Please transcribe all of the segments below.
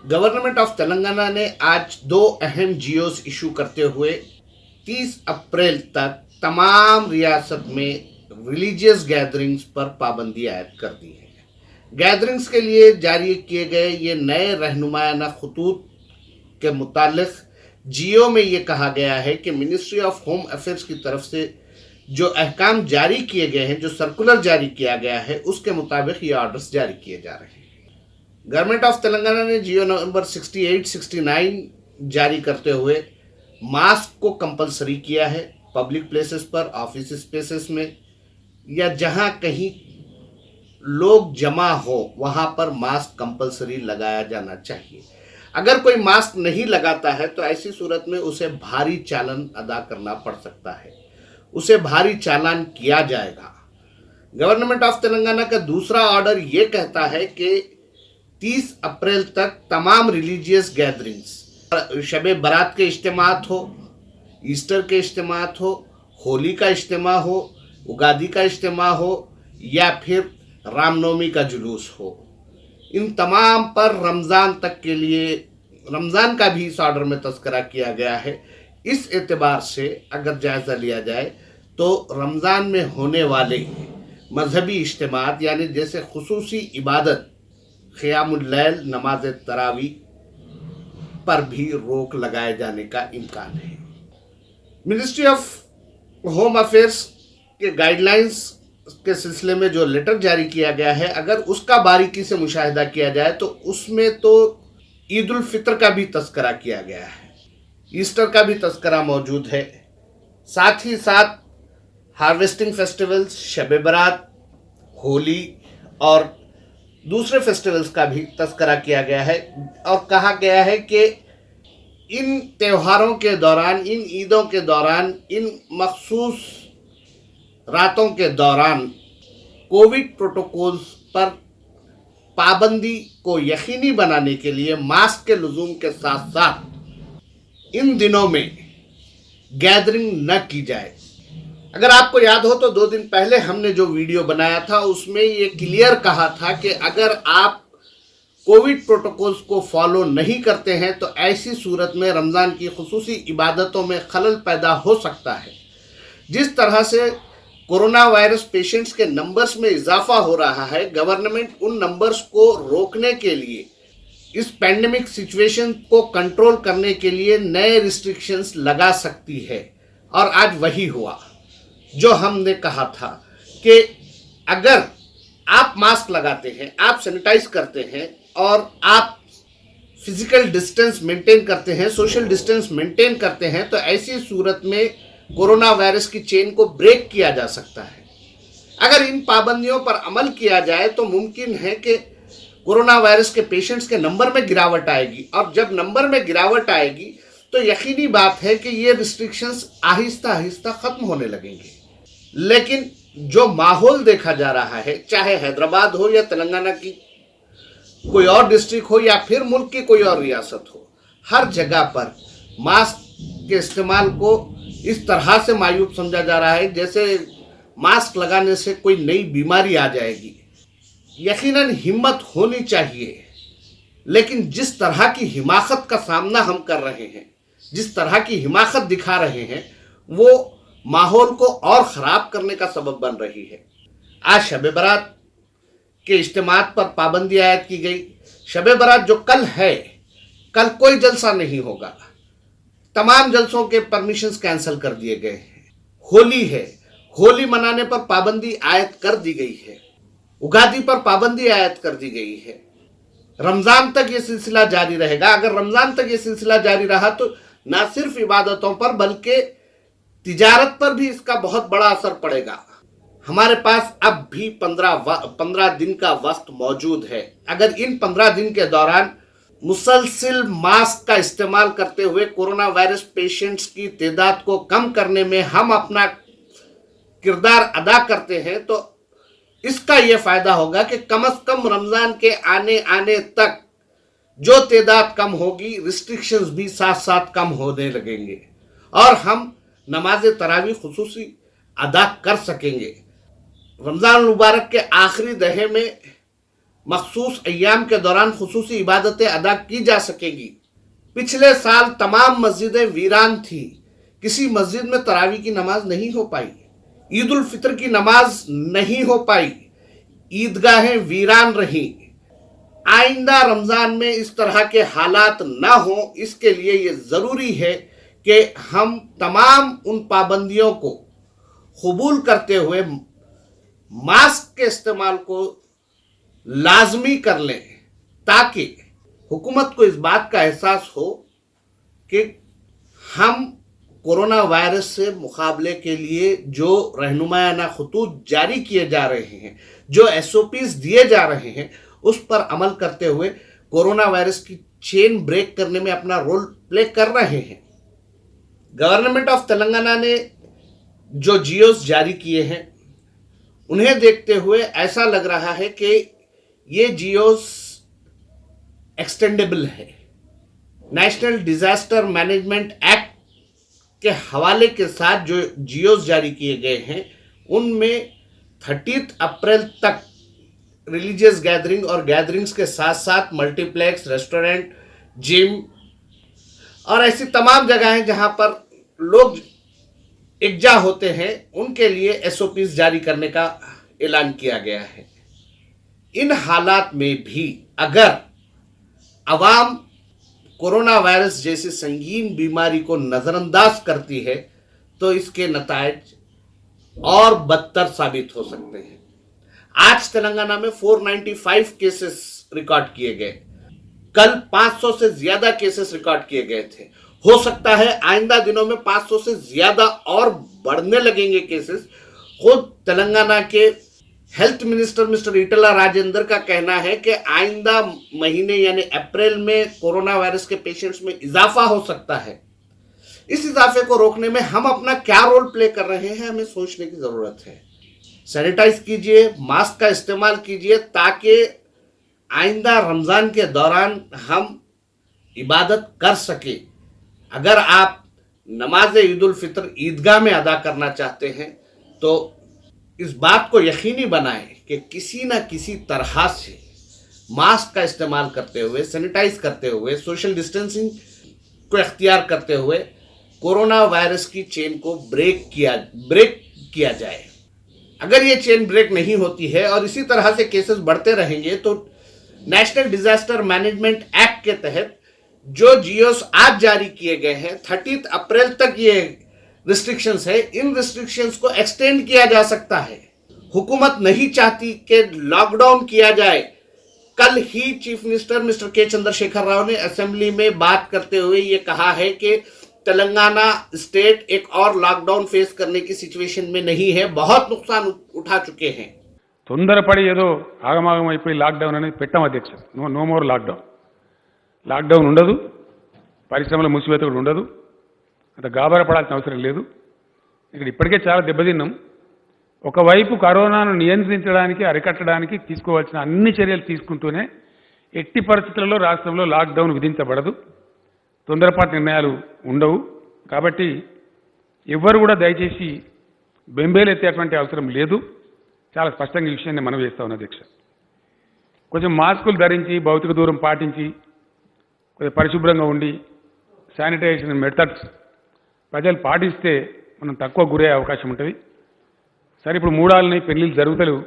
Government of Telangana ने आज दो अहम जीओस इशू करते हुए 30 अप्रैल तक तमाम रियासत में रिलीजियस गैदरिंग्स पर पाबंदी आयद कर दी है। गैदरिंग्स के लिए जारी किए गए ये नए रहनुमायाना खतूत के मुतालिक जियो में ये कहा गया है कि मिनिस्ट्री ऑफ होम अफेयर्स की तरफ से जो अहकाम जारी किए गए हैं, जो सर्कुलर जारी किया गया है, उसके मुताबिक ये ऑर्डर्स जारी किए जा रहे हैं। गवर्नमेंट ऑफ तेलंगाना ने जियो नंबर 68-69 जारी करते हुए मास्क को कंपलसरी किया है। पब्लिक प्लेसेस पर, ऑफिस स्पेसेस में या जहां कहीं लोग जमा हो वहां पर मास्क कंपलसरी लगाया जाना चाहिए। अगर कोई मास्क नहीं लगाता है तो ऐसी सूरत में उसे भारी चालान अदा करना पड़ सकता है, उसे भारी चालान किया जाएगा। गवर्नमेंट ऑफ तेलंगाना का दूसरा ऑर्डर ये कहता है कि 30 अप्रैल तक तमाम रिलीजियस गैदरिंग्स, शब बारात के इज्तिमात हो, ईस्टर के इज्तिमात हो, होली का इज्तिमा हो, उगादी का इज्तिमा हो या फिर रामनवमी का जुलूस हो, इन तमाम पर रमज़ान तक के लिए, रमज़ान का भी इस ऑर्डर में तज़किरा किया गया है। इस एतबार से अगर जायज़ा लिया जाए तो रमज़ान में होने वाले मजहबी इज्तिमात यानी जैसे खुसूसी इबादत क़ियामुल लैल, नमाज तरावी पर भी रोक लगाए जाने का इम्कान है। मिनिस्ट्री ऑफ होम अफेयर्स के गाइडलाइंस के सिलसिले में जो लेटर जारी किया गया है, अगर उसका बारीकी से मुशाहिदा किया जाए तो उसमें तो ईद उल फितर का भी तज़किरा किया गया है, ईस्टर का भी तज़किरा मौजूद है, साथ ही साथ हार्वेस्टिंग फेस्टिवल्स, शब बारात, होली और दूसरे फेस्टिवल्स का भी तज़किरा किया गया है और कहा गया है कि इन त्योहारों के दौरान, इन ईदों के दौरान, इन मखसूस रातों के दौरान कोविड प्रोटोकॉल्स पर पाबंदी को यकीनी बनाने के लिए मास्क के लुज़ूम के साथ साथ इन दिनों में गैदरिंग न की जाए। अगर आपको याद हो तो 2 दिन पहले हमने जो वीडियो बनाया था उसमें ये क्लियर कहा था कि अगर आप कोविड प्रोटोकॉल्स को फॉलो नहीं करते हैं तो ऐसी सूरत में रमज़ान की खुसूसी इबादतों में खलल पैदा हो सकता है। जिस तरह से कोरोना वायरस पेशेंट्स के नंबर्स में इजाफा हो रहा है, गवर्नमेंट उन नंबर्स को रोकने के लिए, इस पैंडेमिक सिचुएशन को कंट्रोल करने के लिए नए रिस्ट्रिक्शंस लगा सकती है। और आज वही हुआ जो हमने कहा था कि अगर आप मास्क लगाते हैं, आप सैनिटाइज करते हैं और आप फिजिकल डिस्टेंस मेंटेन करते हैं, सोशल डिस्टेंस मेंटेन करते हैं, तो ऐसी सूरत में कोरोना वायरस की चेन को ब्रेक किया जा सकता है। अगर इन पाबंदियों पर अमल किया जाए तो मुमकिन है कि कोरोना वायरस के पेशेंट्स के नंबर में गिरावट आएगी और जब नंबर में गिरावट आएगी तो यकीनी बात है कि ये रिस्ट्रिक्शंस आहिस्ता आहिस्ता ख़त्म होने लगेंगे। लेकिन जो माहौल देखा जा रहा है, चाहे हैदराबाद हो या तेलंगाना की कोई और डिस्ट्रिक्ट हो या फिर मुल्क की कोई और रियासत हो, हर जगह पर मास्क के इस्तेमाल को इस तरह से मायूब समझा जा रहा है जैसे मास्क लगाने से कोई नई बीमारी आ जाएगी। यकीनन हिम्मत होनी चाहिए, लेकिन जिस तरह की हिमाकत का सामना हम कर रहे हैं, जिस तरह की हिमाकत दिखा रहे हैं, वो माहौल को और ख़राब करने का सबब बन रही है। आज शब बारात के इज्तिमात पर पाबंदी आयद की गई। शब बारात जो कल है, कल कोई जलसा नहीं होगा, तमाम जलसों के परमिशंस कैंसिल कर दिए गए हैं। होली है, होली मनाने पर पाबंदी आयद कर दी गई है, उगादी पर पाबंदी आयद कर दी गई है। रमज़ान तक ये सिलसिला जारी रहेगा। अगर रमज़ान तक ये सिलसिला जारी रहा तो ना सिर्फ इबादतों पर बल्कि तिजारत पर भी इसका बहुत बड़ा असर पड़ेगा। हमारे पास अब भी 15 दिन का वक्त मौजूद है। अगर इन 15 दिन के दौरान मुसलसिल मास्क का इस्तेमाल करते हुए कोरोना वायरस पेशेंट्स की तादाद को कम करने में हम अपना किरदार अदा करते हैं तो इसका ये फ़ायदा होगा कि कम से कम रमज़ान के आने तक जो तादाद कम होगी, रिस्ट्रिक्शंस भी साथ साथ कम होने लगेंगे और हम नमाज तरावी खुसूसी अदा कर सकेंगे। रमज़ान मुबारक के आखिरी दहे में मखसूस अय्याम के दौरान खुसूसी इबादतें अदा की जा सकेंगी। पिछले साल तमाम मस्जिदें वीरान थी, किसी मस्जिद में तरावी की नमाज नहीं हो पाई, ईद उल फितर की नमाज नहीं हो पाई, ईदगाहें वीरान रहीं। आइंदा रमजान में इस तरह के हालात ना हो, इसके लिए ये ज़रूरी है कि हम तमाम उन पाबंदियों को कबूल करते हुए मास्क के इस्तेमाल को लाजमी कर लें, ताकि हुकूमत को इस बात का एहसास हो कि हम कोरोना वायरस से मुकाबले के लिए जो रहनुमायाना खतूत जारी किए जा रहे हैं, जो SOPs दिए जा रहे हैं, उस पर अमल करते हुए कोरोना वायरस की चेन ब्रेक करने में अपना रोल प्ले कर रहे हैं। गवर्नमेंट ऑफ तेलंगाना ने जो जियोस जारी किए हैं, उन्हें देखते हुए ऐसा लग रहा है कि ये जियोस एक्सटेंडेबल है। नेशनल डिजास्टर मैनेजमेंट एक्ट के हवाले के साथ जो जियोस जारी किए गए हैं, उनमें 30 अप्रैल तक रिलीजियस गैदरिंग और गैदरिंग्स के साथ साथ मल्टीप्लेक्स, रेस्टोरेंट, जिम और ऐसी तमाम जगह हैं जहां पर लोग इकट्ठा होते हैं, उनके लिए SOPs जारी करने का ऐलान किया गया है। इन हालात में भी अगर अवाम कोरोना वायरस जैसी संगीन बीमारी को नज़रअंदाज करती है तो इसके नतायज और बदतर साबित हो सकते हैं। आज तेलंगाना में 495 केसेस रिकॉर्ड किए गए, कल 500 से ज्यादा केसेस रिकॉर्ड किए गए थे। हो सकता है आइंदा दिनों में 500 से ज्यादा और बढ़ने लगेंगे केसेस। खुद तेलंगाना के हेल्थ मिनिस्टर मिस्टर ईटला राजेंद्र का कहना है कि आइंदा महीने यानी अप्रैल में कोरोना वायरस के पेशेंट्स में इजाफा हो सकता है। इस इजाफे को रोकने में हम अपना क्या रोल प्ले कर रहे हैं, हमें सोचने की जरूरत है। सैनिटाइज कीजिए, मास्क का इस्तेमाल कीजिए, ताकि आइंदा रमजान के दौरान हम इबादत कर सके। अगर आप नमाज ईद उल फितर ईदगाह में अदा करना चाहते हैं तो इस बात को यकीनी बनाएं कि किसी न किसी तरह से मास्क का इस्तेमाल करते हुए, सैनिटाइज करते हुए, सोशल डिस्टेंसिंग को इख्तियार करते हुए कोरोना वायरस की चेन को ब्रेक किया जाए। अगर ये चेन ब्रेक नहीं होती है और इसी तरह से केसेस बढ़ते रहेंगे तो नेशनल डिजास्टर मैनेजमेंट एक्ट के तहत जो जियोस आज जारी किए गए हैं, 30 अप्रैल तक ये रिस्ट्रिक्शंस है, इन रिस्ट्रिक्शंस को एक्सटेंड किया जा सकता है। हुकूमत नहीं चाहती कि लॉकडाउन किया जाए। कल ही चीफ मिनिस्टर मिस्टर के चंद्रशेखर राव ने असेंबली में बात करते हुए ये कहा है कि तेलंगाना स्टेट एक और लॉकडाउन फेस करने की सिचुएशन में नहीं है, बहुत नुकसान उठा चुके हैं। తొందరపడి ఏదో ఆగమాగం అయిపోయి లాక్డౌన్ అనేది పెట్టాం అధ్యక్ష. No more lockdown. లాక్డౌన్ ఉండదు, పరిశ్రమల మూసివేత కూడా ఉండదు. అంత గాబరపడాల్సిన అవసరం లేదు. ఇక్కడ ఇప్పటికే చాలా దెబ్బతిన్నాం. ఒకవైపు కరోనాను నియంత్రించడానికి, అరికట్టడానికి తీసుకోవాల్సిన అన్ని చర్యలు తీసుకుంటూనే ఎట్టి పరిస్థితుల్లో రాష్ట్రంలో లాక్డౌన్ విధించబడదు, తొందరపాటు నిర్ణయాలు ఉండవు. కాబట్టి ఎవ్వరు కూడా దయచేసి బెంబేలెత్తేటువంటి అవసరం లేదు. చాలా స్పష్టంగా ఈ విషయాన్ని మనం చేస్తా ఉన్నాం అధ్యక్ష. కొంచెం మాస్కులు ధరించి, భౌతిక దూరం పాటించి, కొంచెం పరిశుభ్రంగా ఉండి, శానిటైజేషన్ మెథడ్స్ ప్రజలు పాటిస్తే మనం తక్కువ గురయ్యే అవకాశం ఉంటుంది. సరే, ఇప్పుడు మూడాలని పెళ్లిళ్ళు జరుగుతలేవు,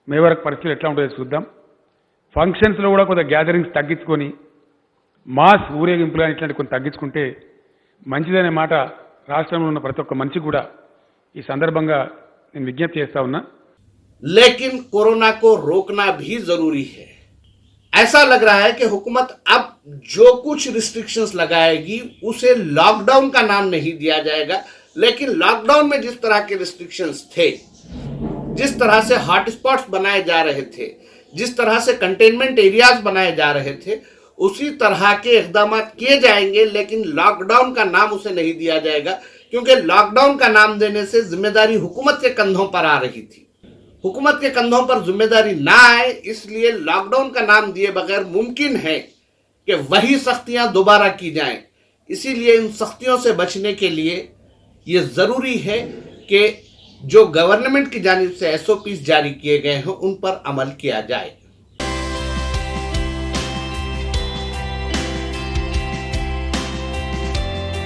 మే వరకు పరిస్థితులు ఎట్లా ఉంటుందో చూద్దాం. ఫంక్షన్స్లో కూడా కొంత గ్యాదరింగ్స్ తగ్గించుకొని మాస్ ఊరేగింపులు కానీ ఇట్లాంటి కొంత తగ్గించుకుంటే మంచిదనే మాట రాష్ట్రంలో ఉన్న ప్రతి ఒక్క మనిషి కూడా ఈ సందర్భంగా నేను విజ్ఞప్తి చేస్తా ఉన్నా. लेकिन कोरोना को रोकना भी जरूरी है। ऐसा लग रहा है कि हुकूमत अब जो कुछ रिस्ट्रिक्शंस लगाएगी उसे लॉकडाउन का नाम नहीं दिया जाएगा, लेकिन लॉकडाउन में जिस तरह के रिस्ट्रिक्शंस थे, जिस तरह से हॉटस्पॉट्स बनाए जा रहे थे, जिस तरह से कंटेनमेंट एरियाज बनाए जा रहे थे, उसी तरह के इकदाम किए जाएंगे, लेकिन लॉकडाउन का नाम उसे नहीं दिया जाएगा, क्योंकि लॉकडाउन का नाम देने से जिम्मेदारी हुकूमत के कंधों पर आ रही थी। हुकूमत के कंधों पर जिम्मेदारी ना आए, इसलिए लॉकडाउन का नाम दिए बगैर मुमकिन है कि वही सख्तियां दोबारा की जाएं। इसीलिए इन सख्तियों से बचने के लिए ये ज़रूरी है कि जो गवर्नमेंट की जानिब से SOPs जारी किए गए हैं उन पर अमल किया जाए।